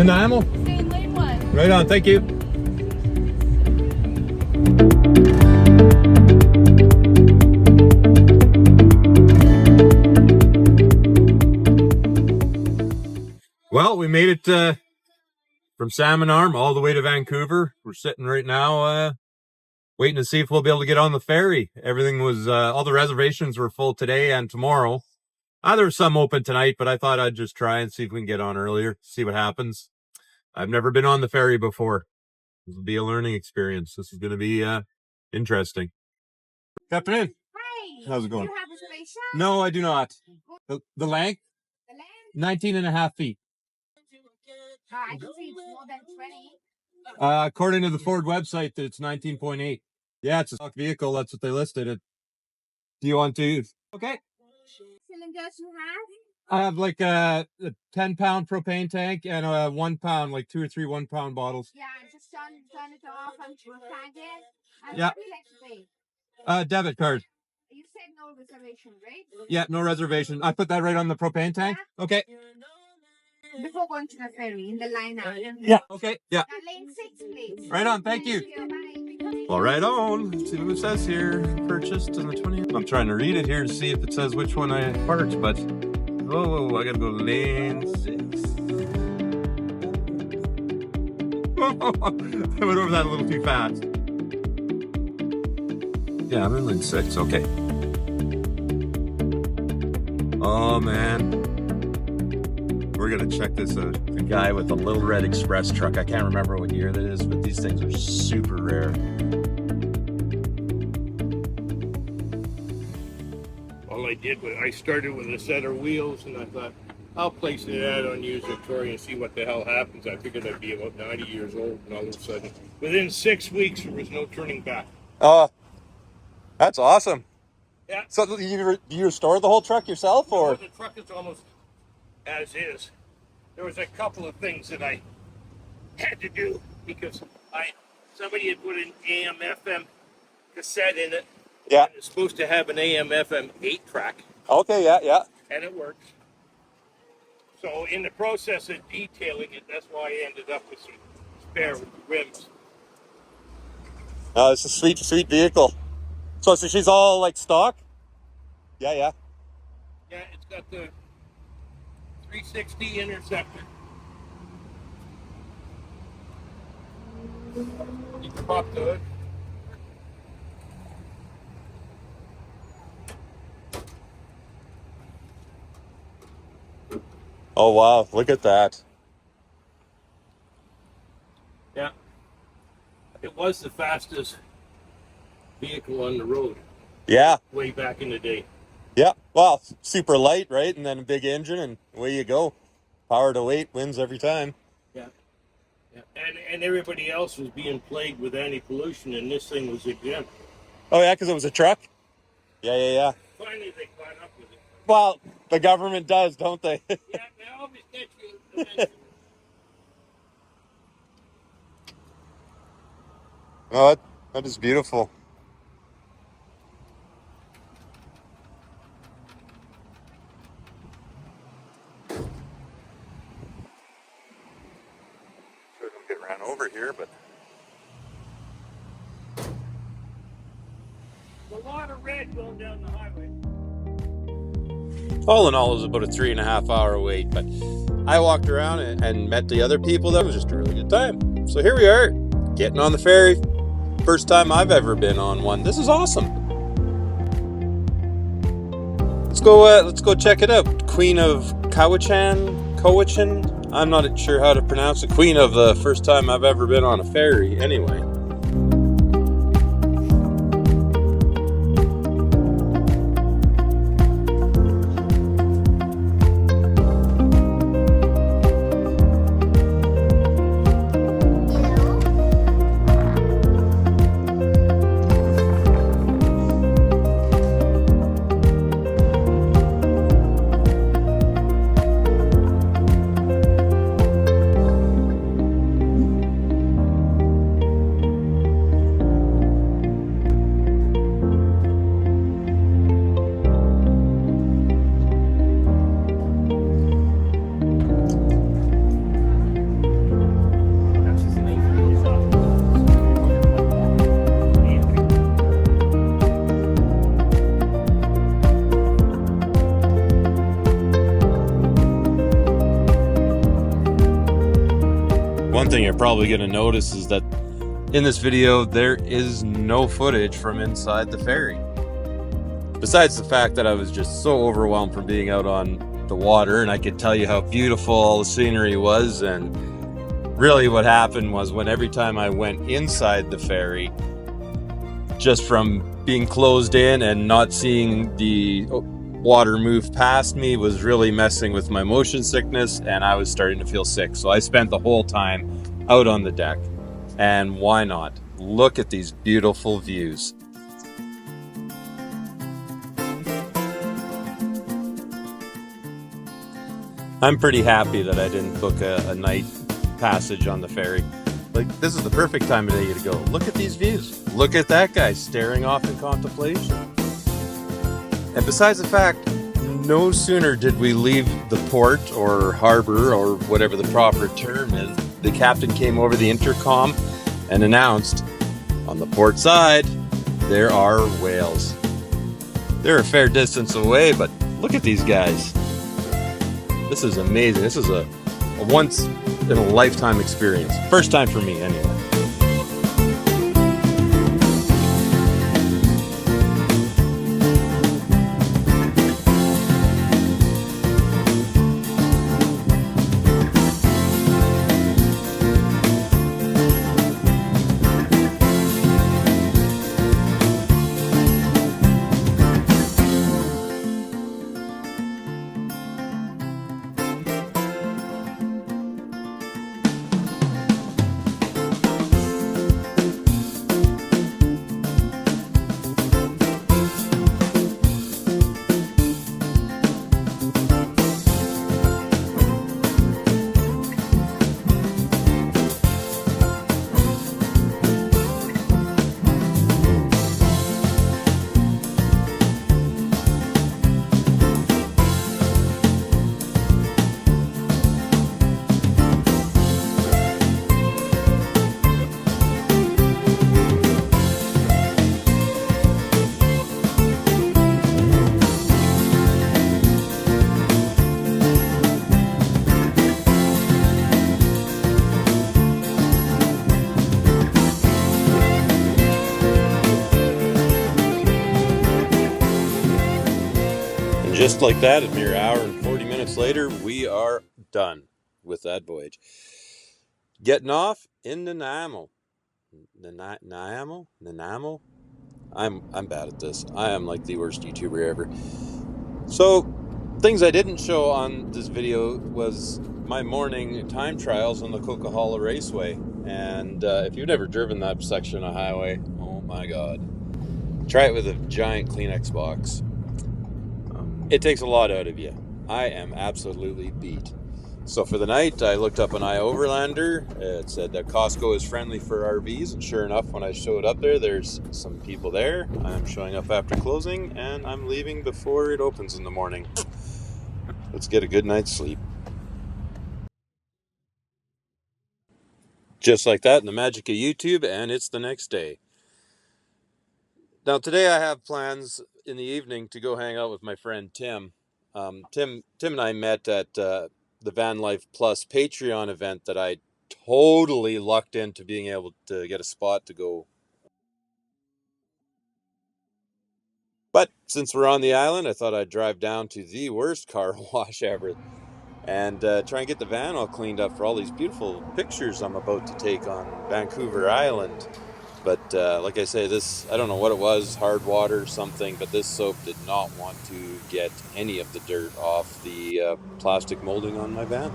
Niniamo? Same lane one. Right on, thank you. Well, we made it from Salmon Arm all the way to Vancouver. We're sitting right now waiting to see if we'll be able to get on the ferry. Everything was, all the reservations were full today and tomorrow. There was some open tonight, but I thought I'd just try and see if we can get on earlier, see what happens. I've never been on the ferry before. This will be a learning experience. This is going to be interesting. Good afternoon. Hi. How's it going? Do you have reservation? No, I do not. The length? The land? 19 and a half feet. I can see it's more than 20. According to the Ford website, it's 19.8. Yeah, it's a stock vehicle. That's what they listed it. Do you want to? Okay. Cylinders you have? I have like a 10-pound propane tank and a 1 pound, like 2 or 3 1-pound bottles. Yeah, just turn it off and tag it. And Yeah. what do you like to pay? Debit card. You said no reservation, right? Yeah, no reservation. I put that right on the propane tank. Okay. Before going to the ferry, in the lineup. Yeah. Okay. Yeah. Lane 6, please. Right on. Thank you. Bye. Well, right on. Let's see what it says here. Purchased on the 20th. I'm trying to read it here to see if it says which one I parked, but oh, I gotta go to lane 6. I went over that a little too fast. Yeah, I'm in lane 6. Okay. Oh man. We're gonna check this out. A guy with a little red express truck. I can't remember what year that is, but these things are super rare. All I did was I started with a set of wheels, and I thought I'll place an ad on News Victoria and see what the hell happens. I figured I'd be about 90 years old, and all of a sudden, within 6 weeks, there was no turning back. Oh, that's awesome. Yeah. So do you restore the whole truck yourself, or? No, the truck is almost as is. There was a couple of things that I had to do because somebody had put an AM/FM cassette in it. Yeah. And it's supposed to have an AM/FM 8-track. Okay. Yeah. And it works. So in the process of detailing it, that's why I ended up with some spare rims. Oh, it's a sweet vehicle. So she's all like stock? Yeah. Yeah, it's got the 360 Interceptor. You can pop the hood. Oh wow, look at that. Yeah. It was the fastest vehicle on the road Yeah. way back in the day. Yeah. Well, super light, right? And then a big engine, and away you go. Power to weight wins every time. Yeah. And everybody else was being plagued with anti-pollution, and this thing was exempt. Oh yeah, because it was a truck? Yeah. Finally, they caught up with it. Well, the government does, don't they? Yeah, they always get you eventually. Oh, that is beautiful. Sure don't get ran over here, but A lot of red going down the highway. all in all, it was about a 3.5 hour wait, but I walked around and met the other people. That was just a really good time. So here we are, getting on the ferry. First time I've ever been on one. This is awesome. Let's go check it out. Queen of Cowichan. I'm not sure how to pronounce it. Queen of the first time I've ever been on a ferry. Anyway. thing you're probably going to notice is that in this video, there is no footage from inside the ferry. Besides the fact that I was just so overwhelmed from being out on the water, and I could tell you how beautiful all the scenery was. And really what happened was, when every time I went inside the ferry, just from being closed in and not seeing the water move past me was really messing with my motion sickness, and I was starting to feel sick. So I spent the whole time out on the deck. And why not? Look at these beautiful views. I'm pretty happy that I didn't book a night passage on the ferry. Like, this is the perfect time of day to go. Look at these views. Look at that guy staring off in contemplation. And besides the fact, no sooner did we leave the port or harbor or whatever the proper term is, the captain came over the intercom and announced, on the port side, there are whales. They're a fair distance away, but look at these guys. This is amazing. This is a once in a lifetime experience. First time for me, anyway. Just like that, a mere hour and 40 minutes later, we are done with that voyage. Getting off in Niniamo. Niniamo? I'm bad at this. I am like the worst YouTuber ever. So, things I didn't show on this video was my morning time trials on the Coquihalla Raceway. And if you've never driven that section of highway, oh my god. Try it with a giant Kleenex box. It takes a lot out of you. I am absolutely beat. So for the night, I looked up an iOverlander. It said that Costco is friendly for RVs, and sure enough, when I showed up there, there's some people there. I'm showing up after closing, and I'm leaving before it opens in the morning. Let's get a good night's sleep. Just like that, in the magic of YouTube, and it's the next day. Now today I have plans in the evening to go hang out with my friend Tim. Tim and I met at the Vanlife Plus Patreon event that I totally lucked into being able to get a spot to go. But since we're on the island, I thought I'd drive down to the worst car wash ever and try and get the van all cleaned up for all these beautiful pictures I'm about to take on Vancouver Island. But like I say, this, I don't know what it was, hard water or something, but this soap did not want to get any of the dirt off the plastic molding on my van.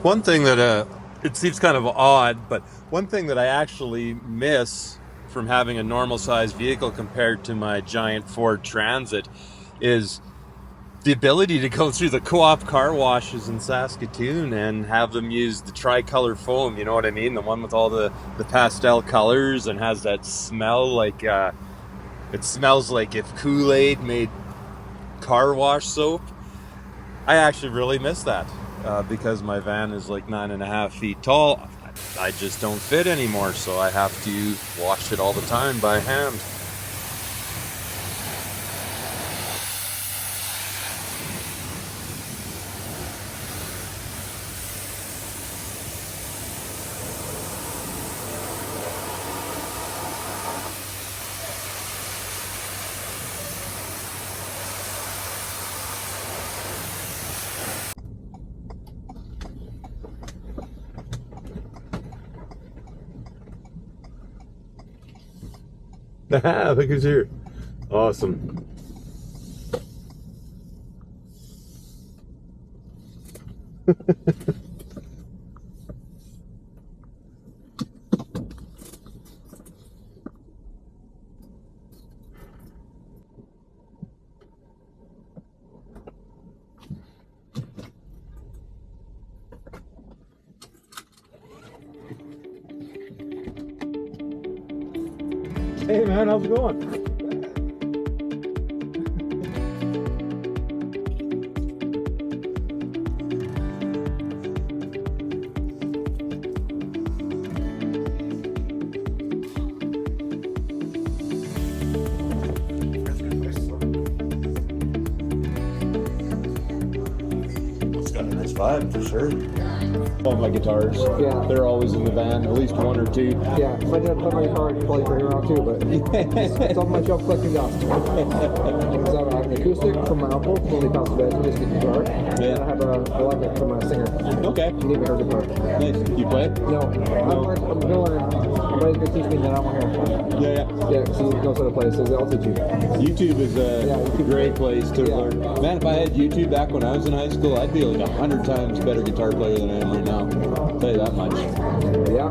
One thing that, it seems kind of odd, but one thing that I actually miss from having a normal sized vehicle compared to my giant Ford Transit is the ability to go through the co-op car washes in Saskatoon and have them use the tricolor foam, you know what I mean? The one with all the pastel colors and has that smell like, it smells like if Kool-Aid made car wash soap. I actually really miss that because my van is like 9.5 feet tall. I just don't fit anymore, so I have to wash shit all the time by hand. Look who's here. Awesome. Hey man, how's it going? It's got a nice vibe for sure. All my guitars. Yeah. They're always in the van, at least one or two. Yeah, if I didn't play my guitar, I'd probably bring it around too, but it's on my shelf collecting dust. Because I have an acoustic from my uncle when he passed away, his guitar. Yeah. And I have an electric from my singer. Okay. He gave me her guitar. Nice. You play it? No, I'm gonna learn. Somebody's gonna teach me that I'm here. Yeah. Yeah, because he knows how to play, so I'll teach you. YouTube is a great place to Yeah. learn. Man, if I had YouTube back when I was in high school, I'd be like 100 times better guitar player than I am right now. I'll tell you that much. Yeah.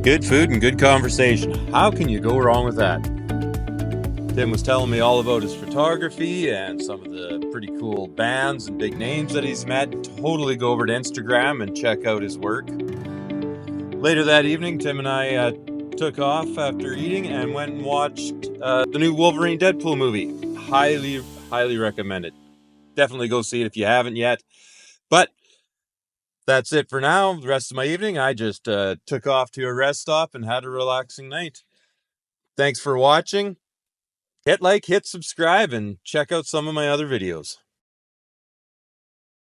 Good food and good conversation. How can you go wrong with that? Tim was telling me all about his photography and some of the pretty cool bands and big names that he's met. Totally go over to Instagram and check out his work. Later that evening, Tim and I took off after eating and went and watched the new Wolverine Deadpool movie. Highly recommend it. Definitely go see it if you haven't yet. But that's it for now. The rest of my evening, I just took off to a rest stop and had a relaxing night. Thanks for watching. Hit like, hit subscribe, and check out some of my other videos.